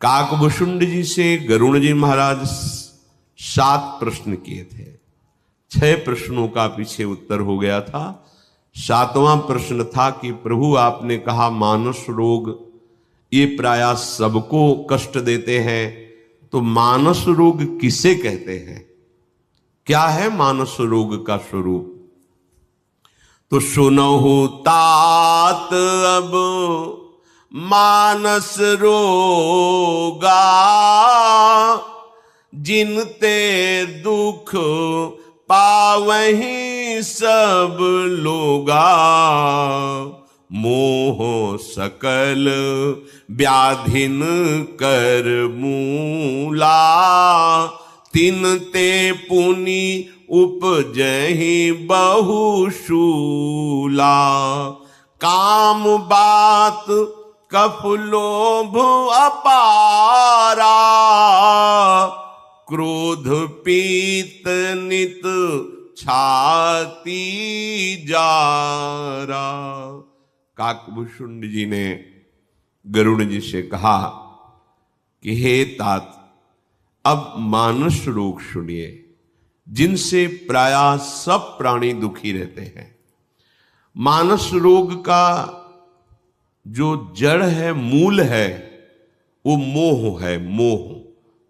काकभुषुंड जी से गरुड़ जी महाराज 7 प्रश्न किए थे। 6 प्रश्नों का पीछे उत्तर हो गया था। 7वां प्रश्न था कि प्रभु आपने कहा मानस रोग ये प्रायः सबको कष्ट देते हैं, तो मानस रोग किसे कहते हैं? क्या है मानस रोग का स्वरूप? तो सुनहु तात अब मानस रोगा, जिनते दुख पावहीं सब लोगा। मोह सकल व्याधिन कर मूला, तिनते पुनि उपजहि बहुशूला। काम बात कफ लोभ अपारा, क्रोध पीत नित छाती जारा। काकभुषुंड जी ने गरुड़ जी से कहा कि हे तात, अब मानस रोग सुनिए, जिनसे प्रायः सब प्राणी दुखी रहते हैं। मानस रोग का जो जड़ है, मूल है, वो मोह है। मोह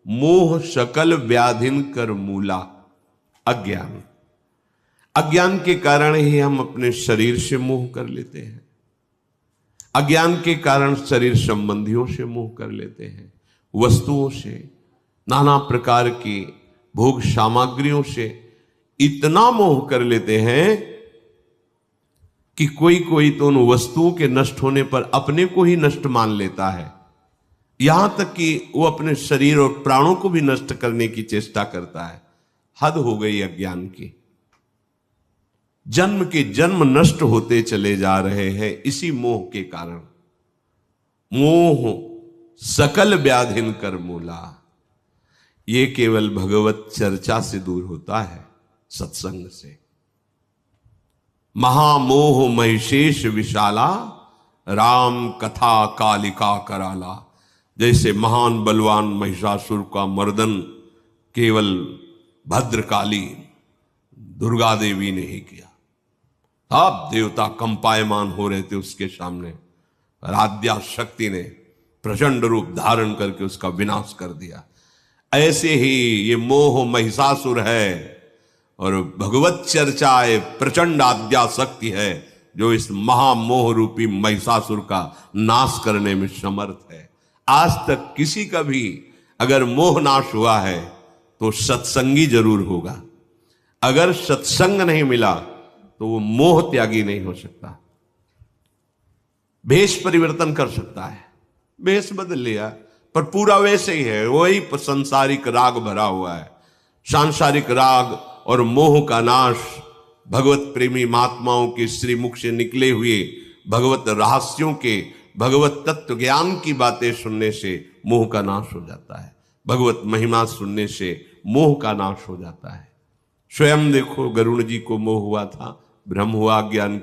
मोह सकल व्याधिन कर मूला। अज्ञान, अज्ञान के कारण ही हम अपने शरीर से मोह कर लेते हैं। अज्ञान के कारण शरीर संबंधियों से मोह कर लेते हैं, वस्तुओं से, नाना प्रकार की भोग सामग्रियों से इतना मोह कर लेते हैं कि कोई कोई तो उन वस्तुओं के नष्ट होने पर अपने को ही नष्ट मान लेता है, यहां तक कि वो अपने शरीर और प्राणों को भी नष्ट करने की चेष्टा करता है। हद हो गई अज्ञान की। जन्म के जन्म नष्ट होते चले जा रहे हैं इसी मोह के कारण। मोह सकल व्याधिन कर मूला। ये केवल भगवत चर्चा से दूर होता है, सत्संग से। महामोह महिषेष विशाला, राम कथा कालिका कराला। जैसे महान बलवान महिषासुर का मर्दन केवल भद्रकाली दुर्गा देवी ने ही किया। अब देवता कंपायमान हो रहे थे उसके सामने, और आद्या शक्ति ने प्रचंड रूप धारण करके उसका विनाश कर दिया। ऐसे ही ये मोह महिषासुर है, और भगवत चर्चा प्रचंड आद्या शक्ति है जो इस महामोह रूपी महिषासुर का नाश करने में समर्थ है। आज तक किसी का भी अगर मोह नाश हुआ है तो सत्संगी जरूर होगा। अगर सत्संग नहीं मिला तो वो मोह त्यागी नहीं हो सकता। भेष परिवर्तन कर सकता है, भेष बदल लिया पर पूरा वैसे ही है, वही सांसारिक राग भरा हुआ है। सांसारिक राग और मोह का नाश भगवत प्रेमी महात्माओं के श्रीमुख से निकले हुए भगवत रहस्यों के, भगवत तत्व ज्ञान की बातें सुनने से मोह का नाश हो जाता है। भगवत महिमा सुनने से मोह का नाश हो जाता है। स्वयं देखो, गरुड़ जी को मोह हुआ था, भ्रम हुआ ज्ञान,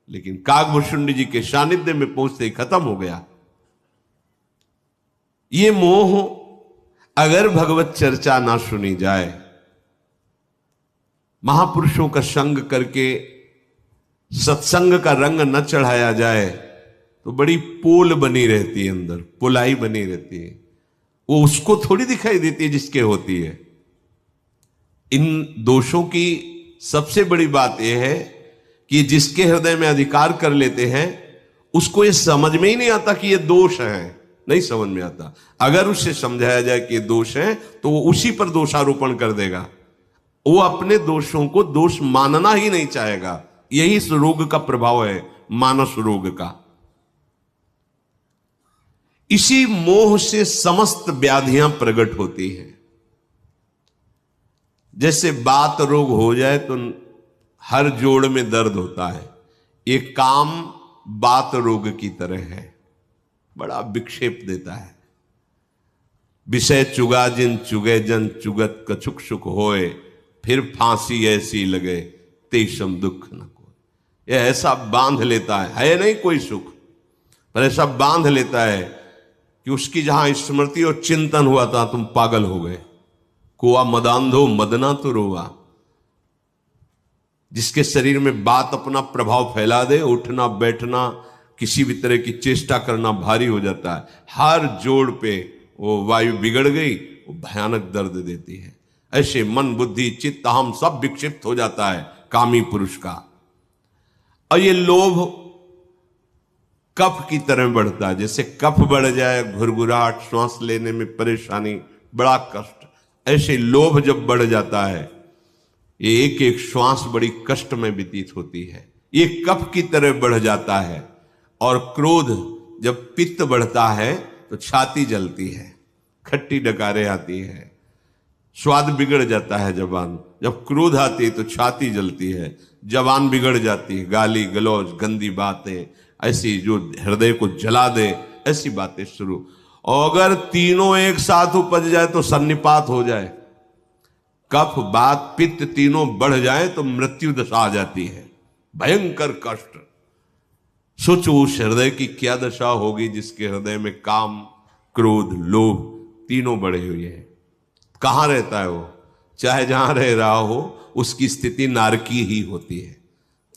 लेकिन काकभुषुंड जी के सानिध्य में पहुंचते ही खत्म हो गया। ये मोह अगर भगवत चर्चा ना सुनी जाए, महापुरुषों का संग करके सत्संग का रंग न चढ़ाया जाए, तो बड़ी पोल बनी रहती है, अंदर पुलाई बनी रहती है। वो उसको थोड़ी दिखाई देती है जिसके होती है। इन दोषों की सबसे बड़ी बात यह है कि जिसके हृदय में अधिकार कर लेते हैं उसको ये समझ में ही नहीं आता कि ये दोष है, नहीं समझ में आता। अगर उससे समझाया जाए कि ये दोष है तो वो उसी पर दोषारोपण कर देगा। वो अपने दोषों को दोष मानना ही नहीं चाहेगा। यही इस रोग का प्रभाव है, मानस रोग का। इसी मोह से समस्त व्याधियां प्रकट होती हैं। जैसे बात रोग हो जाए तो हर जोड़ में दर्द होता है, ये काम बात रोग की तरह है, बड़ा विक्षेप देता है। विषय चुगा जिन चुगे जन चुगत कछुक सुख होए, फिर फांसी ऐसी लगे तेषम दुख न कोई। यह ऐसा बांध लेता है नहीं कोई सुख, पर ऐसा बांध लेता है कि उसकी जहां स्मृति और चिंतन हुआ था तुम पागल हो गए। कुआ मदांधो मदना तो रोवा। जिसके शरीर में बात अपना प्रभाव फैला दे, उठना बैठना किसी भी तरह की चेष्टा करना भारी हो जाता है। हर जोड़ पे वो वायु बिगड़ गई, वो भयानक दर्द देती है। ऐसे मन बुद्धि चित्त हम सब विक्षिप्त हो जाता है कामी पुरुष का। और ये लोभ कफ की तरह बढ़ता है। जैसे कफ बढ़ जाए, घुरघुराहट, श्वास लेने में परेशानी, बड़ा कष्ट, ऐसे लोभ जब बढ़ जाता है, ये एक एक श्वास बड़ी कष्ट में व्यतीत होती है। ये कफ की तरह बढ़ जाता है। और क्रोध जब पित्त बढ़ता है तो छाती जलती है, खट्टी डकारें आती है, स्वाद बिगड़ जाता है जबान। जब क्रोध आती है तो छाती जलती है, जबान बिगड़ जाती है, गाली गलौज, गंदी बातें, ऐसी जो हृदय को जला दे, ऐसी बातें शुरू। और अगर तीनों एक साथ उपज जाए तो सन्निपात हो जाए, कफ बात पित्त तीनों बढ़ जाए तो मृत्यु दशा आ जाती है, भयंकर कष्ट। सोचो उस हृदय की क्या दशा होगी जिसके हृदय में काम, क्रोध, लोभ तीनों बढ़े हुए हैं। कहां रहता है वो? चाहे जहां रह रहा हो, उसकी स्थिति नारकी ही होती है।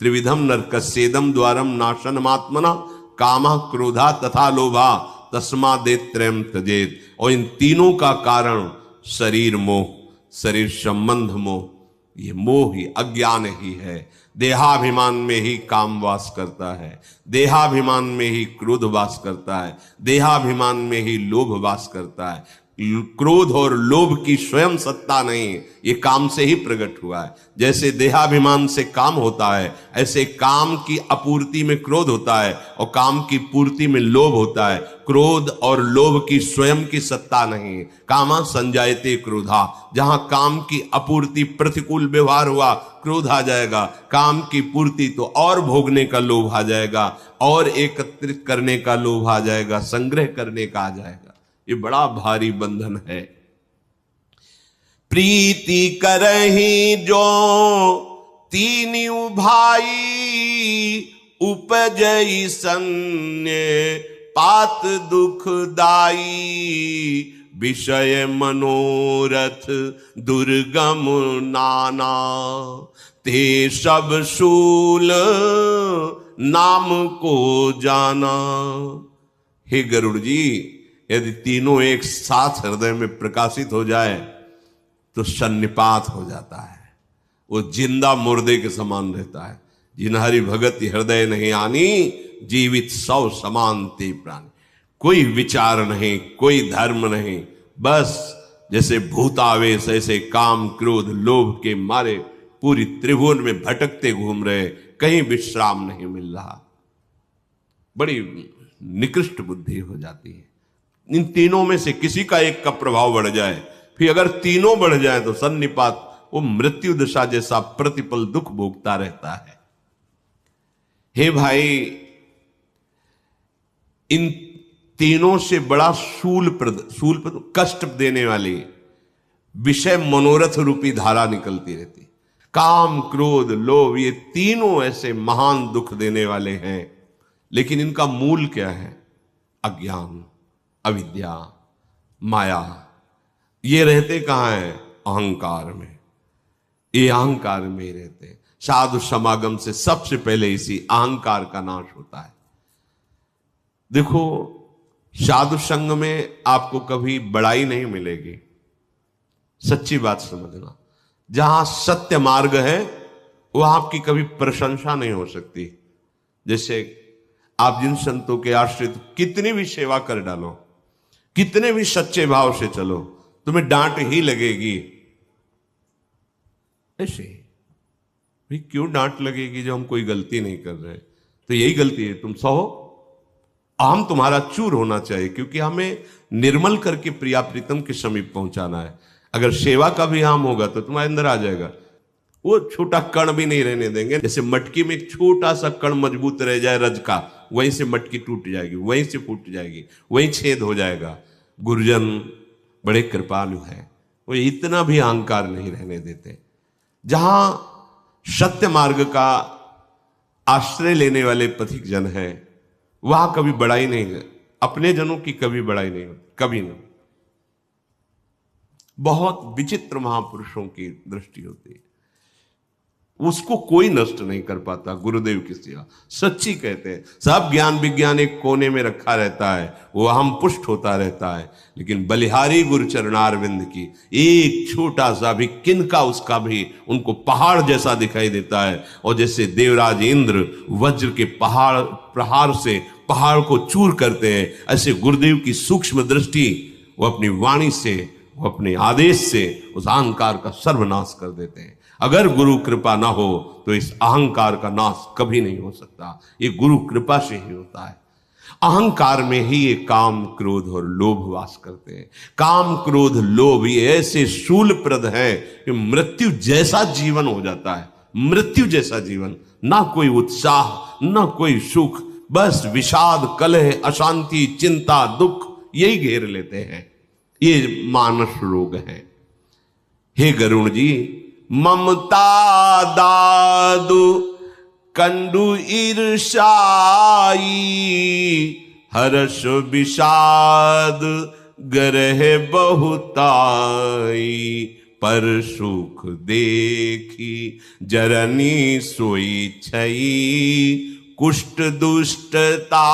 त्रिविधम नरकस्येदम द्वारम नाशनमात्मना कामा क्रोधा तथा लोभा तस्मादेत त्रयम त्यजेत। और इन तीनों का कारण शरीर मोह, शरीर संबंध मोह, ये मोह ही, अज्ञान ही है। देहाभिमान में ही काम वास करता है, देहाभिमान में ही क्रोध वास करता है, देहाभिमान में ही लोभ वास करता है। क्रोध और लोभ की स्वयं सत्ता नहीं, ये काम से ही प्रकट हुआ है। जैसे देहाभिमान से काम होता है, ऐसे काम की आपूर्ति में क्रोध होता है और काम की पूर्ति में लोभ होता है। क्रोध और लोभ की स्वयं की सत्ता नहीं। कामा संजायते क्रोधा। जहां काम की आपूर्ति प्रतिकूल व्यवहार हुआ, क्रोध आ जाएगा। काम की पूर्ति तो और भोगने का लोभ आ जाएगा, और एकत्रित करने का लोभ आ जाएगा, संग्रह करने का आ जाएगा। ये बड़ा भारी बंधन है। प्रीति करही जो तीनिउ भाई, उपजई सन्य पात दुखदाई। विषय मनोरथ दुर्गम नाना, ते सब शूल नाम को जाना। हे गरुड़ जी, यदि तीनों एक साथ हृदय में प्रकाशित हो जाए तो सन्निपात हो जाता है। वो जिंदा मुर्दे के समान रहता है। जिन हरि भगत हृदय नहीं आनी, जीवित सौ समान ते प्राणी। कोई विचार नहीं, कोई धर्म नहीं, बस जैसे भूतावेश ऐसे काम क्रोध लोभ के मारे पूरी त्रिभुवन में भटकते घूम रहे, कहीं विश्राम नहीं मिल रहा। बड़ी निकृष्ट बुद्धि हो जाती है। इन तीनों में से किसी का एक का प्रभाव बढ़ जाए, फिर अगर तीनों बढ़ जाए तो सन्निपात, वो मृत्यु दशा जैसा प्रतिपल दुख भोगता रहता है। हे भाई, इन तीनों से बड़ा शूलप्रद कष्ट देने वाली विषय मनोरथ रूपी धारा निकलती रहती। काम क्रोध लोभ, ये तीनों ऐसे महान दुख देने वाले हैं। लेकिन इनका मूल क्या है? अज्ञान, अविद्या, माया। ये रहते कहां है? अहंकार में। ये अहंकार में ही रहते हैं। साधु समागम से सबसे पहले इसी अहंकार का नाश होता है। देखो, साधु संग में आपको कभी बड़ाई नहीं मिलेगी, सच्ची बात समझना। जहां सत्य मार्ग है वह आपकी कभी प्रशंसा नहीं हो सकती। जैसे आप जिन संतों के आश्रित कितनी भी सेवा कर डालो, कितने भी सच्चे भाव से चलो, तुम्हें डांट ही लगेगी। ऐसे भाई क्यों डांट लगेगी जब हम कोई गलती नहीं कर रहे? तो यही गलती है, तुम सहो, आम तुम्हारा चूर होना चाहिए, क्योंकि हमें निर्मल करके प्रिया प्रीतम के समीप पहुंचाना है। अगर सेवा का भी आम होगा तो तुम्हारे अंदर आ जाएगा, वो छोटा कण भी नहीं रहने देंगे। जैसे मटकी में एक छोटा सा कण मजबूत रह जाए रज का, वहीं से मटकी टूट जाएगी, वहीं से फूट जाएगी, वहीं छेद हो जाएगा। गुरुजन बड़े कृपालु हैं, वो इतना भी अहंकार नहीं रहने देते। जहां सत्य मार्ग का आश्रय लेने वाले पथिक जन हैं, वहां कभी बड़ाई नहीं अपने जनों की कभी बड़ाई नहीं होती, कभी नहीं। बहुत विचित्र महापुरुषों की दृष्टि होती है, उसको कोई नष्ट नहीं कर पाता गुरुदेव की सेवा। सच्ची कहते हैं, सब ज्ञान विज्ञान एक कोने में रखा रहता है, वो हम पुष्ट होता रहता है, लेकिन बलिहारी गुरु चरणारविंद की एक छोटा सा भी किनका उसका भी उनको पहाड़ जैसा दिखाई देता है। और जैसे देवराज इंद्र वज्र के पहाड़ प्रहार से पहाड़ को चूर करते हैं, ऐसे गुरुदेव की सूक्ष्म दृष्टि वो अपनी वाणी से, वो अपने आदेश से उस अहंकार का सर्वनाश कर देते हैं। अगर गुरु कृपा ना हो तो इस अहंकार का नाश कभी नहीं हो सकता, ये गुरु कृपा से ही होता है। अहंकार में ही ये काम क्रोध और लोभ वास करते हैं। काम क्रोध लोभ ये ऐसे शूलप्रद है कि मृत्यु जैसा जीवन हो जाता है, मृत्यु जैसा जीवन, ना कोई उत्साह ना कोई सुख, बस विषाद कलह अशांति चिंता दुख यही घेर लेते हैं। ये मानस रोग है। हे गरुण जी, ममता दादु कंडु ईर्षाई, हर्ष विषाद गरह बहुताई, पर सुख देखी जरनी सोई छई, कुष्ठ दुष्टता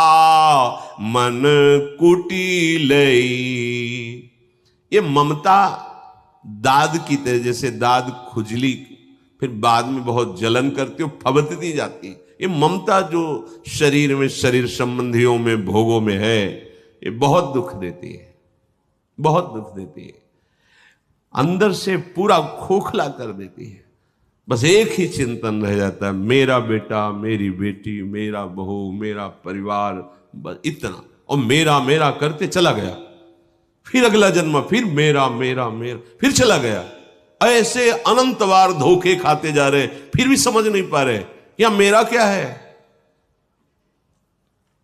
मन कुटिलई। ये ममता दाद की तरह, जैसे दाद खुजली फिर बाद में बहुत जलन करती हो, फबकती जाती है। ये ममता जो शरीर में, शरीर संबंधियों में, भोगों में है, ये बहुत दुख देती है, बहुत दुख देती है, अंदर से पूरा खोखला कर देती है। बस एक ही चिंतन रह जाता है, मेरा बेटा, मेरी बेटी, मेरा बहू, मेरा परिवार, बस इतना। और मेरा मेरा करते चला गया, फिर अगला जन्म फिर मेरा मेरा मेरा, फिर चला गया। ऐसे अनंत बार धोखे खाते जा रहे, फिर भी समझ नहीं पा रहे या मेरा क्या है।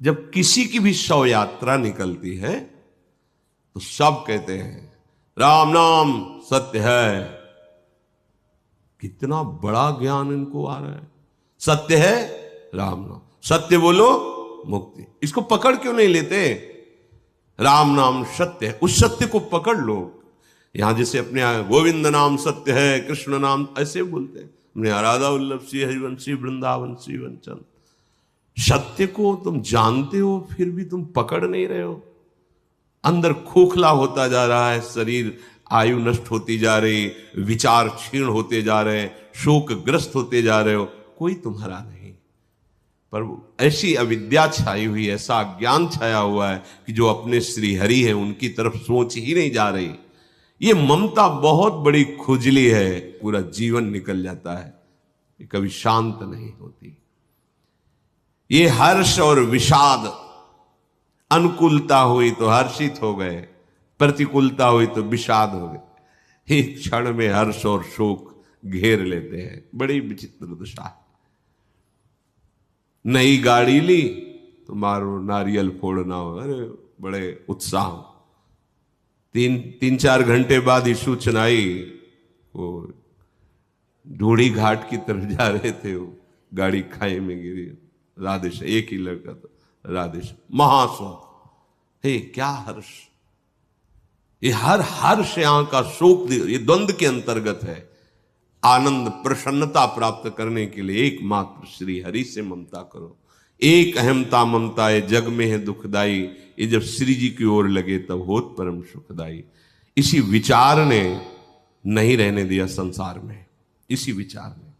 जब किसी की भी शव यात्रा निकलती है तो सब कहते हैं राम नाम सत्य है। कितना बड़ा ज्ञान इनको आ रहा है। सत्य है राम नाम, सत्य बोलो मुक्ति। इसको पकड़ क्यों नहीं लेते? राम नाम सत्य है, उस सत्य को पकड़ लो। यहां जैसे अपने गोविंद नाम सत्य है, कृष्ण नाम ऐसे बोलते हैं, अपने राधा वल्लभ श्री हरिवंशी वृंदावन श्री वंचन। सत्य को तुम जानते हो फिर भी तुम पकड़ नहीं रहे हो। अंदर खोखला होता जा रहा है शरीर, आयु नष्ट होती जा रही, विचार क्षीण होते जा रहे, शोकग्रस्त होते जा रहे हो, कोई तुम्हारा नहीं। पर ऐसी अविद्या छाई हुई, ऐसा अज्ञान छाया हुआ है कि जो अपने श्री हरि है उनकी तरफ सोच ही नहीं जा रही। ये ममता बहुत बड़ी खुजली है, पूरा जीवन निकल जाता है, ये कभी शांत नहीं होती। ये हर्ष और विषाद, अनुकूलता हुई तो हर्षित हो गए, प्रतिकूलता हुई तो विषाद हो गए। एक क्षण में हर्ष और शोक घेर लेते हैं। बड़ी विचित्र दशा है। नई गाड़ी ली तो मारो नारियल फोड़ना हो, अरे बड़े उत्साह। तीन चार घंटे बाद ही सूचना आई, वो ढूढ़ी घाट की तरफ जा रहे थे, वो गाड़ी खाई में गिरी। राधेश, एक ही लड़का था, राधेश महाशोक। हे क्या हर्ष! ये हर हर्ष यहां का शोक, ये द्वंद्व के अंतर्गत है। आनंद प्रसन्नता प्राप्त करने के लिए एकमात्र श्री हरि से ममता करो। एक अहमता ममता है जग में है दुखदाई, ये जब श्री जी की ओर लगे तब होत परम सुखदाई। इसी विचार ने नहीं रहने दिया संसार में, इसी विचार ने।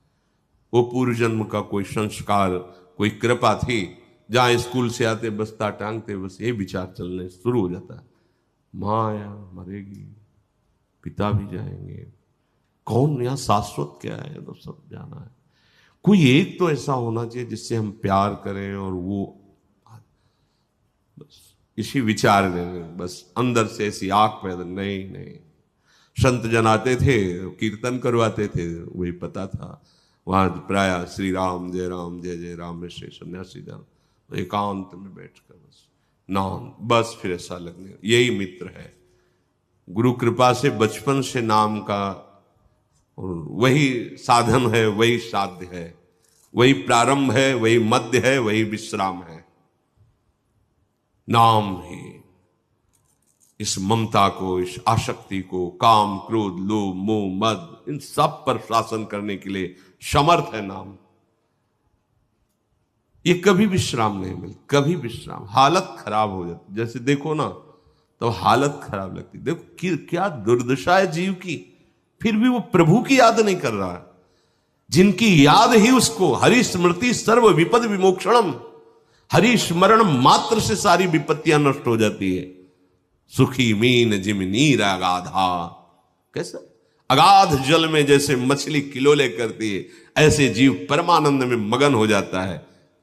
वो पूर्व जन्म का कोई संस्कार, कोई कृपा थी, जहां स्कूल से आते बस्ता टांगते बस ये विचार चलने शुरू हो जाता है, माया मरेगी, पिता भी जाएंगे, कौन यहाँ शाश्वत क्या है, तो सब जाना है। कोई एक तो ऐसा होना चाहिए जिससे हम प्यार करें, और वो बस इसी विचार में बस अंदर से ऐसी आग पैदा। नहीं, संत जन आते थे, कीर्तन करवाते थे, वही पता था। वहां प्राय श्री राम जय जय राम में से सन्यासी जन तो एकांत में बैठकर बस नाम, बस फिर ऐसा लगने, यही मित्र है। गुरु कृपा से बचपन से नाम का वही साधन है, वही साध्य है, वही प्रारंभ है, वही मध्य है, वही विश्राम है। नाम ही इस ममता को, इस आसक्ति को, काम, क्रोध, लोभ, मोह, मद, इन सब पर शासन करने के लिए समर्थ है नाम। ये कभी विश्राम नहीं मिलता, कभी विश्राम। हालत खराब हो जाती, जैसे देखो ना तो हालत खराब लगती। देखो क्या दुर्दशा है जीव की, फिर भी वो प्रभु की याद नहीं कर रहा है। जिनकी याद ही उसको, हरि स्मृति सर्व विपद विमोक्षणम, हरि स्मरण मात्र से सारी विपत्तियां नष्ट हो जाती है। सुखी मीन जिम नीर अगाधा, कैसा अगाध जल में जैसे मछली किलोले करती है, ऐसे जीव परमानंद में मगन हो जाता है।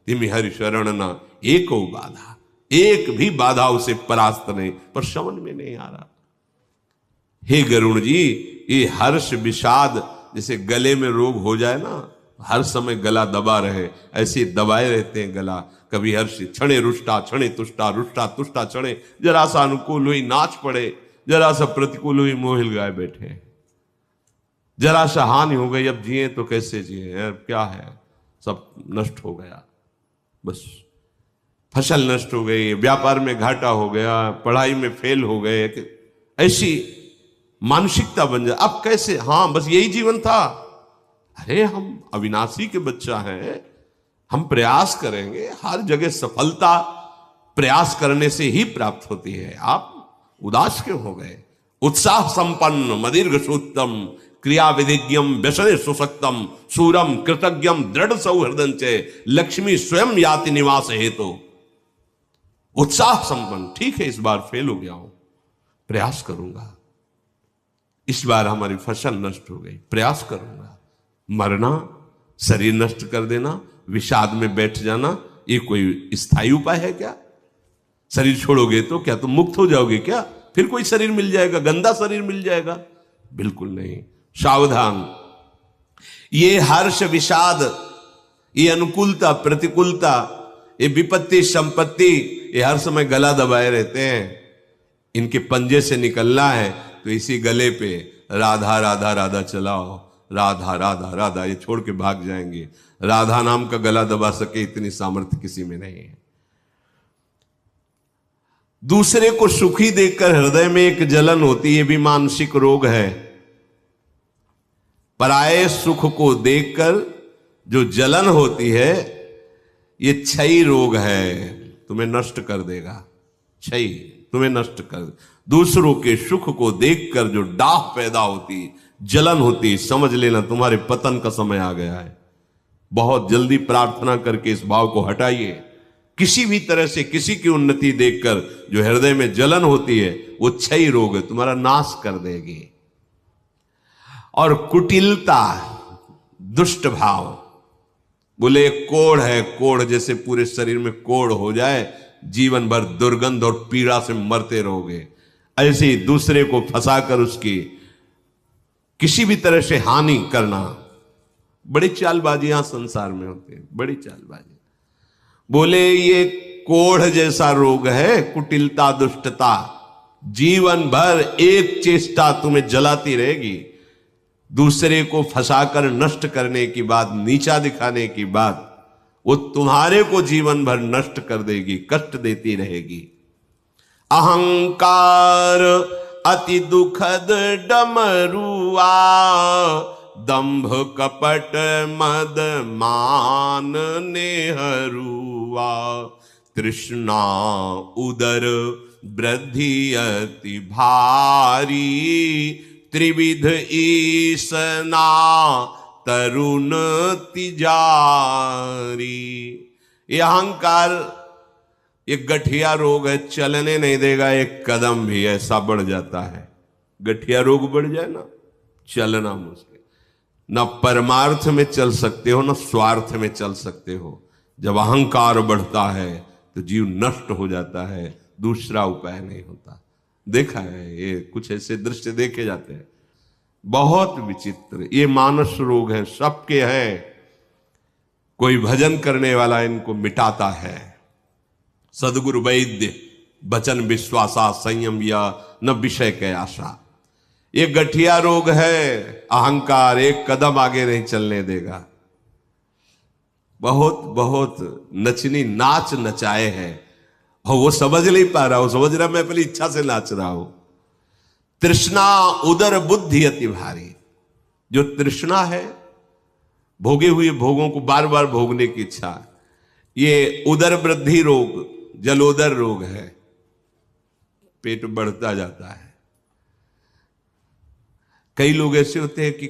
तिमि हरि शरण न एको बाधा, एक भी बाधा उसे परास्त नहीं, पर समझ में नहीं आ रहा। हे गरुण जी, ये हर्ष विषाद, जैसे गले में रोग हो जाए ना, हर समय गला दबा रहे, ऐसे दबाए रहते हैं गला। कभी हर्ष क्षणे रुष्टा, क्षणे तुष्टा, रुष्टा तुष्टा क्षणे, जरा सा अनुकूल हुई नाच पड़े, जरा सा प्रतिकूल हुई मोहिल गाय बैठे, जरा सा हानि हो गई, अब जिए तो कैसे जिए, क्या है, सब नष्ट हो गया। बस फसल नष्ट हो गई, व्यापार में घाटा हो गया, पढ़ाई में फेल हो गए, ऐसी मानसिकता बन जाए। अब कैसे, हाँ बस यही जीवन था। अरे हम अविनाशी के बच्चा हैं, हम प्रयास करेंगे, हर जगह सफलता प्रयास करने से ही प्राप्त होती है। आप उदास क्यों हो गए? उत्साह संपन्न मदीर्घ सूत्तम क्रिया विधिज्ञम व्यसने सुसक्तम सूरम कृतज्ञम दृढ़ सौहृदं च लक्ष्मी स्वयं याति निवास हेतु। उत्साह संपन्न, ठीक है इस बार फेल हो गया हूं, प्रयास करूंगा, इस बार हमारी फसल नष्ट हो गई, प्रयास करूंगा। मरना, शरीर नष्ट कर देना, विषाद में बैठ जाना, ये कोई स्थायी उपाय है क्या? शरीर छोड़ोगे तो क्या तुम मुक्त हो जाओगे क्या? फिर कोई शरीर मिल जाएगा, गंदा शरीर मिल जाएगा? बिल्कुल नहीं। सावधान। ये हर्ष विषाद, ये अनुकूलता प्रतिकूलता, ये विपत्ति संपत्ति, ये हर समय गला दबाए रहते हैं। इनके पंजे से निकलना है तो इसी गले पे राधा राधा राधा चलाओ, राधा राधा राधा, ये छोड़ के भाग जाएंगे। राधा नाम का गला दबा सके इतनी सामर्थ्य किसी में नहीं है। दूसरे को सुखी देखकर हृदय में एक जलन होती है, ये भी मानसिक रोग है। पराये सुख को देखकर जो जलन होती है, ये क्षयी रोग है, तुम्हें नष्ट कर देगा। क्षयी तुम्हें नष्ट कर। दूसरों के सुख को देखकर जो डाह पैदा होती, जलन होती, समझ लेना तुम्हारे पतन का समय आ गया है। बहुत जल्दी प्रार्थना करके इस भाव को हटाइए। किसी भी तरह से किसी की उन्नति देखकर जो हृदय में जलन होती है, वो क्षयी रोग है, तुम्हारा नाश कर देगी। और कुटिलता, दुष्ट भाव, बोले कोढ़ है, कोढ़ जैसे पूरे शरीर में कोढ़ हो जाए, जीवन भर दुर्गंध और पीड़ा से मरते रहोगे। ऐसे ही दूसरे को फंसाकर उसकी किसी भी तरह से हानि करना, बड़ी चालबाजियां संसार में होती है, बड़ी चालबाजी। बोले ये कोढ़ जैसा रोग है, कुटिलता दुष्टता, जीवन भर एक चेष्टा तुम्हें जलाती रहेगी। दूसरे को फंसाकर नष्ट करने की बात, नीचा दिखाने की बात, वो तुम्हारे को जीवन भर नष्ट कर देगी, कष्ट देती रहेगी। अहंकार अति दुखद डमरुआ, दंभ कपट मद मान नेहरुआ, तृष्णा उदर वृद्धि अति भारी, त्रिविध ईसना तरुण तिजारी। ये अहंकार एक गठिया रोग है, चलने नहीं देगा एक कदम भी, ऐसा बढ़ जाता है। गठिया रोग बढ़ जाए ना, चलना मुश्किल, ना परमार्थ में चल सकते हो ना स्वार्थ में चल सकते हो। जब अहंकार बढ़ता है तो जीव नष्ट हो जाता है, दूसरा उपाय नहीं होता। देखा है, ये कुछ ऐसे दृश्य देखे जाते हैं, बहुत विचित्र। ये मानस रोग है, सबके हैं। कोई भजन करने वाला इनको मिटाता है। सदगुरु वैद्य बचन विश्वासा, संयम या न विषय के आशा। ये गठिया रोग है, अहंकार एक कदम आगे नहीं चलने देगा। बहुत बहुत नचनी नाच नचाए हैं और वो समझ नहीं पा रहा, वो समझ रहा मैं अपनी इच्छा से नाच रहा हूं। तृष्णा उदर बुद्धि अति भारी। जो तृष्णा है, भोगे हुए भोगों को बार बार भोगने की इच्छा, ये उदर वृद्धि रोग, जलोदर रोग है। पेट बढ़ता जाता है। कई लोग ऐसे होते हैं कि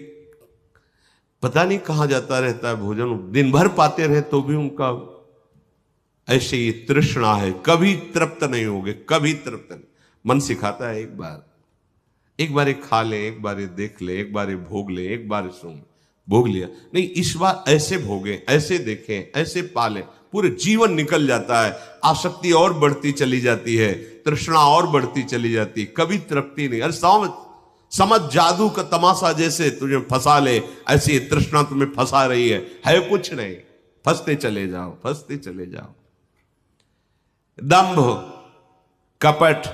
पता नहीं कहां जाता रहता है भोजन, दिन भर पाते रहे तो भी उनका ऐसे ही तृष्णा है, कभी तृप्त नहीं होगे, कभी तृप्त नहीं। मन सिखाता है एक बार एक खा ले, एक बार देख ले, एक बार भोग ले, एक बार सुन, भोग लिया नहीं, इस बार ऐसे भोगे, ऐसे देखें, ऐसे पाले, पूरे जीवन निकल जाता है। आसक्ति और बढ़ती चली जाती है, तृष्णा और बढ़ती चली जाती है, कभी तृप्ति नहीं। अरे समझ जादू का तमाशा जैसे तुझे फंसा ले, ऐसी तृष्णा तुम्हें फंसा रही है कुछ नहीं, फंसते चले जाओ, फंसते चले जाओ। दंभ, कपट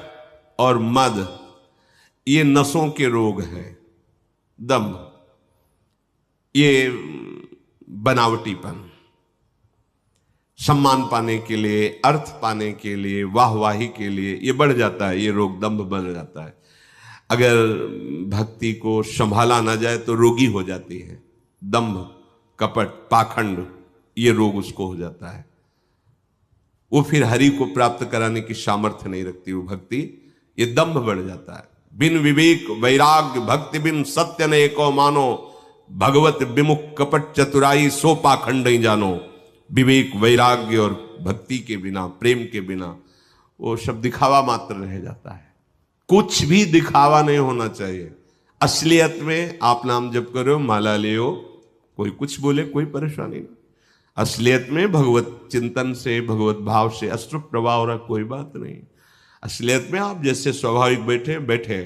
और मद, ये नसों के रोग हैं। दंभ, ये बनावटीपन, सम्मान पाने के लिए, अर्थ पाने के लिए, वाहवाही के लिए ये बढ़ जाता है, ये रोग दंभ बन जाता है। अगर भक्ति को संभाला ना जाए तो रोगी हो जाती है। दंभ, कपट, पाखंड, ये रोग उसको हो जाता है। वो फिर हरि को प्राप्त कराने की सामर्थ्य नहीं रखती वो भक्ति, ये दंभ बढ़ जाता है। बिन विवेक वैराग्य भक्ति बिन सत्य ने एको मानो, भगवत विमुख कपट चतुराई सो पाखंड ही जानो। विवेक वैराग्य और भक्ति के बिना, प्रेम के बिना वो सब दिखावा मात्र रह जाता है। कुछ भी दिखावा नहीं होना चाहिए। असलियत में आप नाम जप करो, माला ले, कोई कुछ बोले कोई परेशानी नहीं। असलियत में भगवत चिंतन से, भगवत भाव से अश्रु प्रवाह हो रहा, कोई बात नहीं। असलियत में आप जैसे स्वाभाविक बैठे,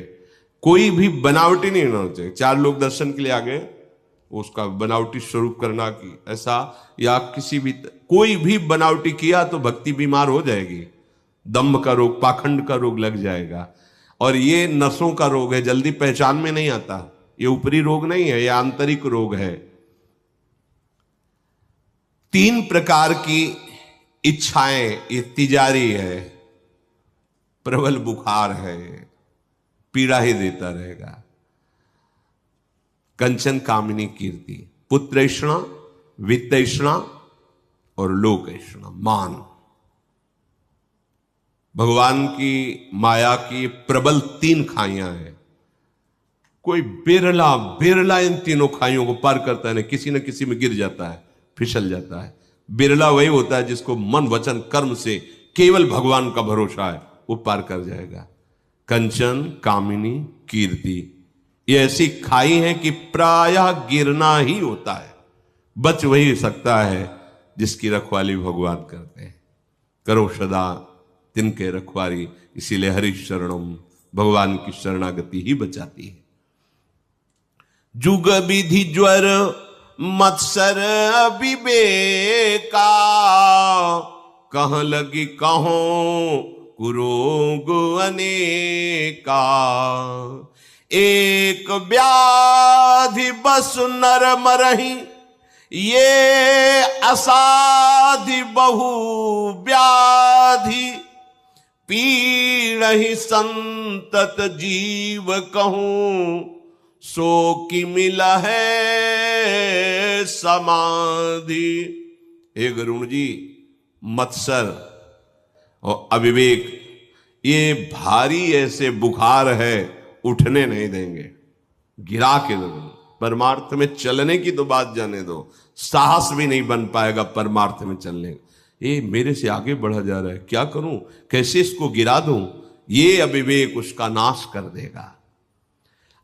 कोई भी बनावटी नहीं होना चाहिए। चार लोग दर्शन के लिए आ गए, उसका बनावटी स्वरूप करना की ऐसा, या किसी भी कोई भी बनावटी किया तो भक्ति बीमार हो जाएगी। दम्भ का रोग, पाखंड का रोग लग जाएगा। और ये नसों का रोग है, जल्दी पहचान में नहीं आता। ये ऊपरी रोग नहीं है, ये आंतरिक रोग है। 3 प्रकार की इच्छाएं, ये तिजारी है, प्रबल बुखार है, पीड़ा ही देता रहेगा। कंचन कामिनी कीर्ति, पुत्रैषणा, वित्तैषणा और लोकैषणा, मान। भगवान की माया की प्रबल 3 खाइयां हैं। कोई बिरला इन तीनों खाइयों को पार करता है, ना किसी न किसी में गिर जाता है, फिसल जाता है। बिरला वही होता है जिसको मन वचन कर्म से केवल भगवान का भरोसा है, वो पार कर जाएगा। कंचन कामिनी कीर्ति, ये ऐसी खाई है कि प्रायः गिरना ही होता है, बच वही सकता है जिसकी रखवाली भगवान करते हैं। करो सदा तिनके रखवारी, इसीलिए हरि शरणम, भगवान की शरणागति ही बचाती है। जुग विधि ज्वर मत्सर विवेका, कहाँ लगी कहों कुरोग अनेका। एक व्याधि बस नर मरहि, ये असाधि बहु व्याधि। पीड़हि संतत जीव कहूं, सो कि मिला है समाधि। हे गरुण जी, मत्सर और अविवेक, ये भारी ऐसे बुखार है, उठने नहीं देंगे, गिरा के दो। परमार्थ में चलने की तो बात जाने दो, साहस भी नहीं बन पाएगा परमार्थ में चलने। ये मेरे से आगे बढ़ा जा रहा है, क्या करूं, कैसे इसको गिरा दूं? ये अविवेक उसका नाश कर देगा।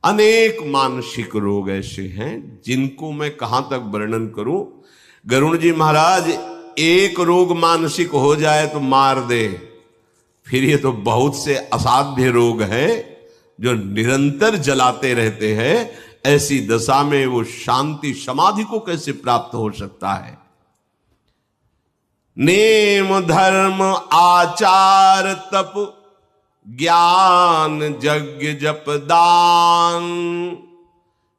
अनेक मानसिक रोग ऐसे हैं जिनको मैं कहां तक वर्णन करूं। गरुण जी महाराज, एक रोग मानसिक हो जाए तो मार दे, फिर ये तो बहुत से असाध्य रोग हैं जो निरंतर जलाते रहते हैं। ऐसी दशा में वो शांति समाधि को कैसे प्राप्त हो सकता है? नेम धर्म आचार तप ज्ञान यज्ञ जप दान,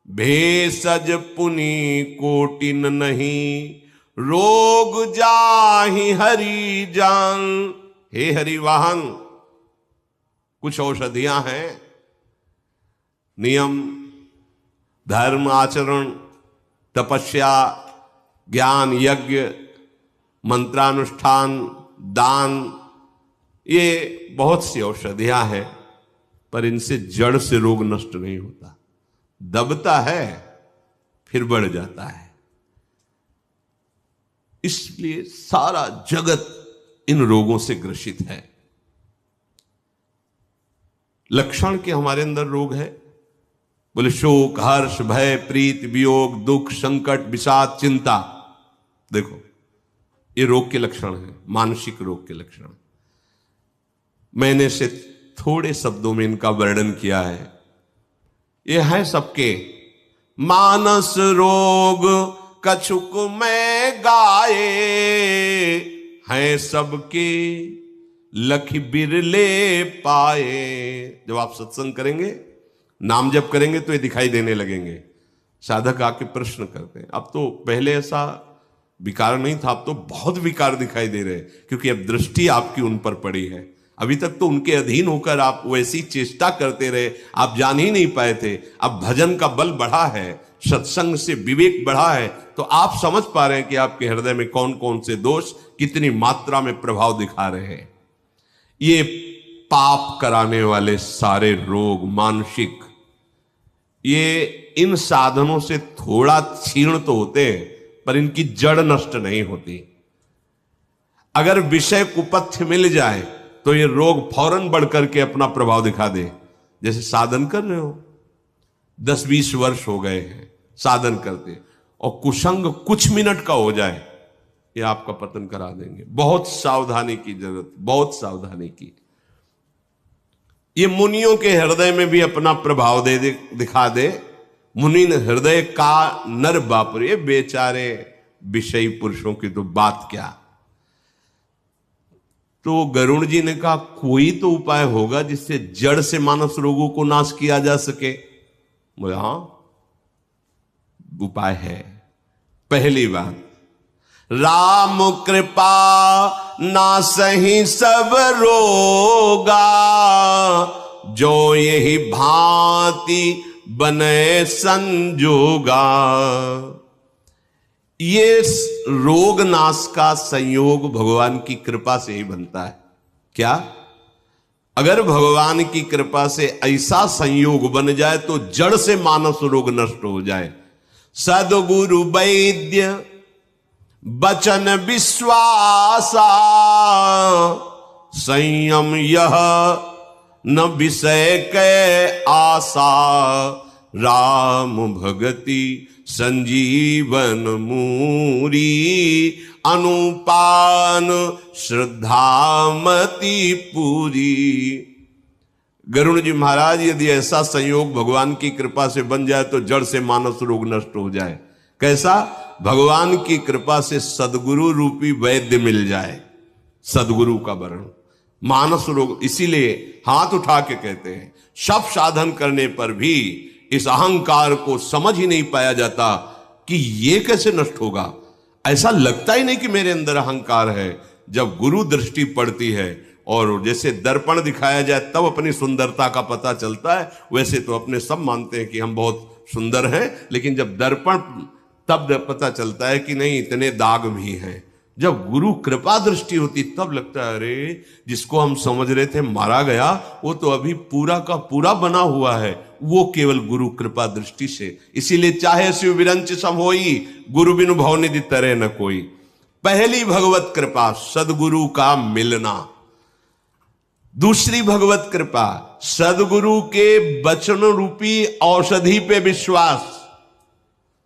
भेषज पुनि कोटिन नहीं, रोग जाहि हरि जान। हे हरिवाहन, कुछ औषधियां हैं, नियम, धर्म आचरण, तपस्या, ज्ञान, यज्ञ, मंत्रानुष्ठान, दान, ये बहुत सी औषधियां हैं, पर इनसे जड़ से रोग नष्ट नहीं होता। दबता है फिर बढ़ जाता है। इसलिए सारा जगत इन रोगों से ग्रसित है। लक्षण के हमारे अंदर रोग है, बोले शोक, हर्ष, भय, प्रीति, वियोग, दुख, संकट, विषाद, चिंता। देखो ये रोग के लक्षण है, मानसिक रोग के लक्षण। मैंने से थोड़े शब्दों में इनका वर्णन किया है। ये है सबके। मानस रोग कछुक में गाए, हैं सबके लखी बिरले पाए। जब आप सत्संग करेंगे, नाम जप करेंगे तो ये दिखाई देने लगेंगे। साधक आके प्रश्न करते हैं, अब तो पहले ऐसा विकार नहीं था, अब तो बहुत विकार दिखाई दे रहे हैं, क्योंकि अब दृष्टि आपकी उन पर पड़ी है। अभी तक तो उनके अधीन होकर आप वैसी चेष्टा करते रहे, आप जान ही नहीं पाए थे। अब भजन का बल बढ़ा है, सत्संग से विवेक बढ़ा है, तो आप समझ पा रहे हैं कि आपके हृदय में कौन कौन से दोष कितनी मात्रा में प्रभाव दिखा रहे हैं। ये पाप कराने वाले सारे रोग मानसिक, ये इन साधनों से थोड़ा क्षीण तो होते हैं, पर इनकी जड़ नष्ट नहीं होती। अगर विषय कुपथ्य मिल जाए तो ये रोग फौरन बढ़ करके अपना प्रभाव दिखा दे। जैसे साधन कर रहे हो, 10-20 वर्ष हो गए हैं साधन करते, और कुसंग कुछ मिनट का हो जाए, ये आपका पतन करा देंगे। बहुत सावधानी की जरूरत, बहुत सावधानी की। ये मुनियों के हृदय में भी अपना प्रभाव दिखा दे। मुनि हृदय का नर बापरे, बेचारे विषयी पुरुषों की तो बात क्या। तो गरुड़ जी ने कहा कोई तो उपाय होगा जिससे जड़ से मानस रोगों को नाश किया जा सके। बोले हां, उपाय है। पहली बात, राम कृपा नासहि सब रोगा, जो यही भांति बने संजोगा। ये रोग नाश का संयोग भगवान की कृपा से ही बनता है। क्या? अगर भगवान की कृपा से ऐसा संयोग बन जाए तो जड़ से मानस रोग नष्ट हो जाए। सद्गुरु वैद्य बचन विश्वासा, संयम यह न विषय के आशा, राम भगति संजीवन मूरी, अनुपान श्रद्धामति पूरी। गरुड़ जी महाराज, यदि ऐसा संयोग भगवान की कृपा से बन जाए तो जड़ से मानस रोग नष्ट हो जाए। कैसा? भगवान की कृपा से सदगुरु रूपी वैद्य मिल जाए, सदगुरु का वर्ण, मानस रोग। इसीलिए हाथ उठा के कहते हैं, सब साधन करने पर भी इस अहंकार को समझ ही नहीं पाया जाता कि ये कैसे नष्ट होगा। ऐसा लगता ही नहीं कि मेरे अंदर अहंकार है। जब गुरु दृष्टि पड़ती है और जैसे दर्पण दिखाया जाए तब अपनी सुंदरता का पता चलता है। वैसे तो अपने सब मानते हैं कि हम बहुत सुंदर हैं, लेकिन जब दर्पण, तब पता चलता है कि नहीं, इतने दाग भी हैं। जब गुरु कृपा दृष्टि होती तब लगता है अरे, जिसको हम समझ रहे थे मारा गया, वो तो अभी पूरा का पूरा बना हुआ है, वो केवल गुरु कृपा दृष्टि से। इसीलिए चाहे शिव विरंच सम होई, गुरु बिनु भव निधि तरे न कोई। पहली भगवत कृपा सदगुरु का मिलना। दूसरी भगवत कृपा सदगुरु के वचन रूपी औषधि पे विश्वास।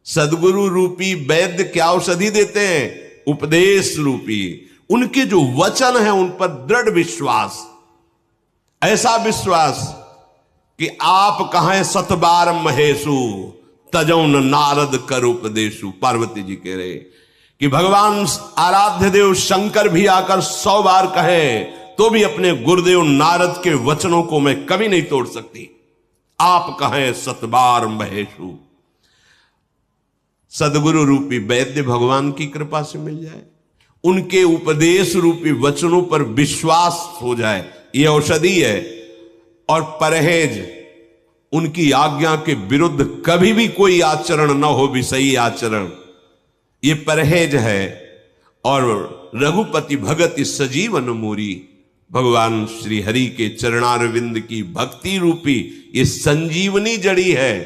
सदगुरु रूपी वैद्य क्या औषधि देते हैं? उपदेश रूपी, उनके जो वचन है उन पर दृढ़ विश्वास। ऐसा विश्वास कि आप कहें सतबार महेशु, तजौन नारद कर उपदेशु। पार्वती जी कह रहे कि भगवान आराध्य देव शंकर भी आकर 100 बार कहे तो भी अपने गुरुदेव नारद के वचनों को मैं कभी नहीं तोड़ सकती। आप कहें सतबार महेशु। सदगुरु रूपी वैद्य भगवान की कृपा से मिल जाए, उनके उपदेश रूपी वचनों पर विश्वास हो जाए, ये औषधि है। और परहेज, उनकी आज्ञा के विरुद्ध कभी भी कोई आचरण न हो, विषयी आचरण, ये परहेज है। और रघुपति भगति सजीवन मूरी, भगवान श्री हरि के चरणारविंद की भक्ति रूपी ये संजीवनी जड़ी है।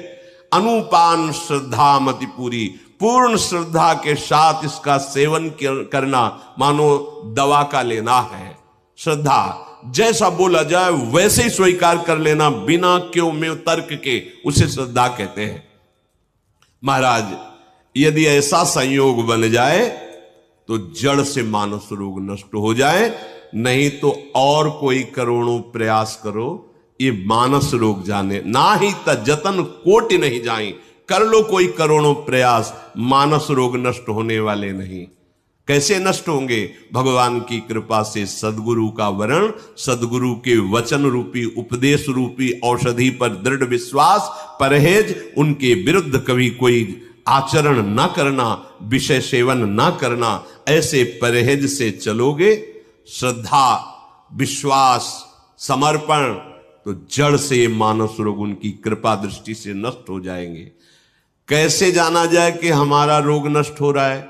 अनुपान श्रद्धा मति पूरी, पूर्ण श्रद्धा के साथ इसका सेवन करना मानो दवा का लेना है। श्रद्धा, जैसा बोला जाए वैसे ही स्वीकार कर लेना, बिना क्यों में तर्क के, उसे श्रद्धा कहते हैं। महाराज, यदि ऐसा संयोग बन जाए तो जड़ से मानस रोग नष्ट हो जाए, नहीं तो और कोई करोड़ों प्रयास करो, ये मानस रोग जाने ना ही जतन कोटि नहीं जाए। कर लो कोई करोड़ों प्रयास, मानस रोग नष्ट होने वाले नहीं। कैसे नष्ट होंगे? भगवान की कृपा से सदगुरु का वरण, सदगुरु के वचन रूपी उपदेश रूपी औषधि पर दृढ़ विश्वास, परहेज, उनके विरुद्ध कभी कोई आचरण न करना, विषय सेवन न करना। ऐसे परहेज से चलोगे, श्रद्धा, विश्वास, समर्पण, तो जड़ से मानस रोग उनकी कृपा दृष्टि से नष्ट हो जाएंगे। कैसे जाना जाए कि हमारा रोग नष्ट हो रहा है?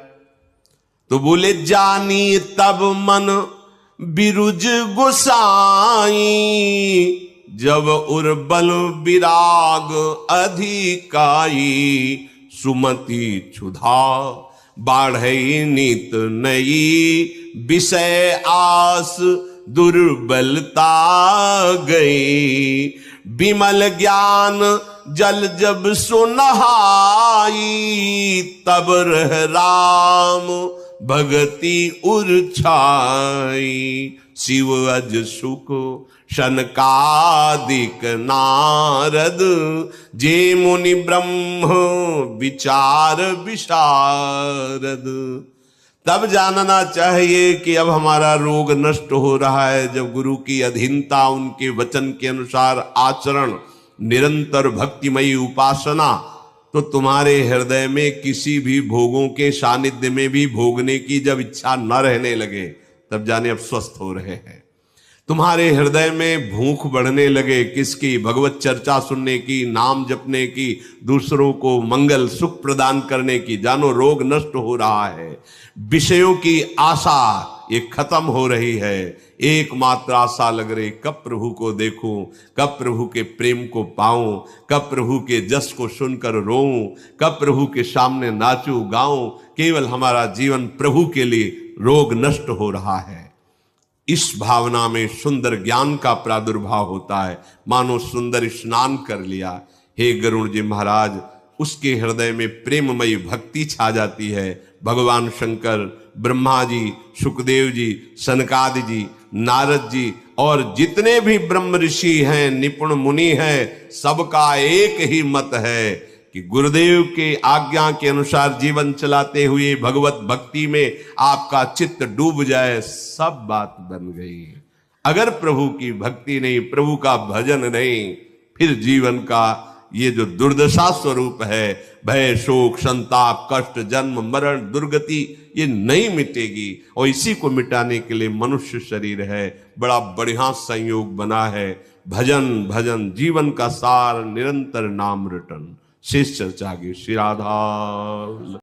तो बोले, जानी तब मन बिरुज गोसाई, जब उर्बल विराग अधिकाई, सुमति क्षुधा बाढ़ई नित नई, विषय आस दुर्बलता गई, विमल ज्ञान जल जब सुनहाई, तब रह राम भगति उर्छाई, शिव अज सुख शनकादिक नारद, जे मुनि ब्रह्म विचार विशारद। तब जानना चाहिए कि अब हमारा रोग नष्ट हो रहा है, जब गुरु की अधीनता, उनके वचन के अनुसार आचरण, निरंतर भक्तिमयी उपासना, तो तुम्हारे हृदय में किसी भी भोगों के सानिध्य में भी भोगने की जब इच्छा न रहने लगे, तब जाने अब स्वस्थ हो रहे हैं। तुम्हारे हृदय में भूख बढ़ने लगे, किसकी? भगवत चर्चा सुनने की, नाम जपने की, दूसरों को मंगल सुख प्रदान करने की, जानो रोग नष्ट हो रहा है। विषयों की आशा ये खत्म हो रही है, एकमात्र आशा लग रही, कब प्रभु को देखूं, कब प्रभु के प्रेम को पाऊं, कब प्रभु के जस को सुनकर रोऊं, कब प्रभु के सामने नाचूं गाऊं। केवल हमारा जीवन प्रभु के लिए, रोग नष्ट हो रहा है। इस भावना में सुंदर ज्ञान का प्रादुर्भाव होता है, मानो सुंदर स्नान कर लिया। हे गरुड़ जी महाराज, उसके हृदय में प्रेममयी भक्ति छा जाती है। भगवान शंकर, ब्रह्मा जी, सुखदेव जी, सनकादि जी, नारद जी और जितने भी ब्रह्म ऋषि हैं, निपुण मुनि हैं, सबका एक ही मत है कि गुरुदेव के आज्ञा के अनुसार जीवन चलाते हुए भगवत भक्ति में आपका चित्त डूब जाए, सब बात बन गई। अगर प्रभु की भक्ति नहीं, प्रभु का भजन नहीं, फिर जीवन का ये जो दुर्दशा स्वरूप है, भय, शोक, संताप, कष्ट, जन्म, मरण, दुर्गति, ये नहीं मिटेगी। और इसी को मिटाने के लिए मनुष्य शरीर है। बड़ा बढ़िया संयोग बना है। भजन भजन जीवन का सार, निरंतर नाम रटन। शेष चर्चा की श्री राधा।